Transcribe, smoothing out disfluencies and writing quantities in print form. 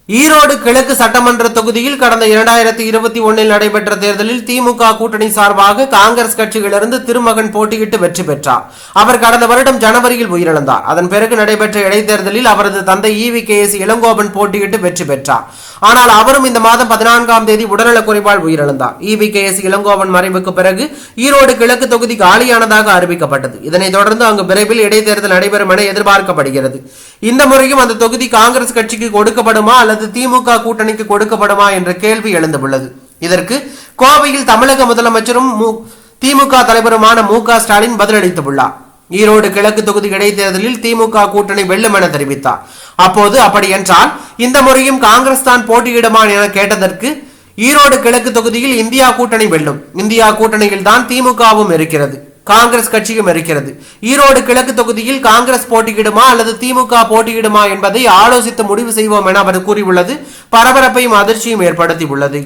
ஈரோடு கிழக்கு சட்டமன்ற தொகுதியில் கடந்த 2021 நடைபெற்ற தேர்தலில் திமுக கூட்டணி சார்பாக காங்கிரஸ் கட்சியிலிருந்து திருமகன் போட்டியிட்டு வெற்றி பெற்றார். அவர் கடந்த வருடம் ஜனவரியில் உயிரிழந்தார். அதன் பிறகு நடைபெற்ற இடைத்தேர்தலில் அவரது தந்தை EVKS இளங்கோவன் போட்டியிட்டு வெற்றி பெற்றார். ஆனால் அவரும் இந்த மாதம் 14ஆம் தேதி உடல்நலக் குறைவால் உயிரிழந்தார். EVKS இளங்கோவன் மறைவுக்கு பிறகு ஈரோடு கிழக்கு தொகுதி காலியானதாக அறிவிக்கப்பட்டது. இதனைத் தொடர்ந்து அங்கு விரைவில் இடைத்தேர்தல் நடைபெறும் என எதிர்பார்க்கப்படுகிறது. இந்த முறையும் அந்த தொகுதி காங்கிரஸ் கட்சிக்கு கொடுக்கப்படுமா அல்லது திமுக கூட்டணிக்கு கொடுக்கப்படுமா என்ற கேள்வி எழுந்துள்ளது. இதற்கு கோவையில் தமிழக முதலமைச்சரும் திமுக தலைவருமான MK ஸ்டாலின் பதிலளித்துள்ளார். ஈரோடு கிழக்கு தொகுதி இடைத்தேர்தலில் திமுக கூட்டணி வெல்லும் என தெரிவித்தார். அப்போது அப்படி என்றால் இந்த முறையும் காங்கிரஸ் தான் போட்டியிடுமா என கேட்டதற்கு, ஈரோடு கிழக்கு தொகுதியில் இந்தியா கூட்டணி வெல்லும், இந்தியா கூட்டணியில் தான் திமுகவும் இருக்கிறது, காங்கிரஸ் கட்சியும் இருக்கிறது. ஈரோடு கிழக்கு தொகுதியில் காங்கிரஸ் போட்டியிடுமா அல்லது திமுக போட்டியிடுமா என்பதை ஆலோசித்து முடிவு செய்வோம் என அவர் கூறியுள்ளது பரபரப்பையும் அதிர்ச்சியும் ஏற்படுத்தியுள்ளது.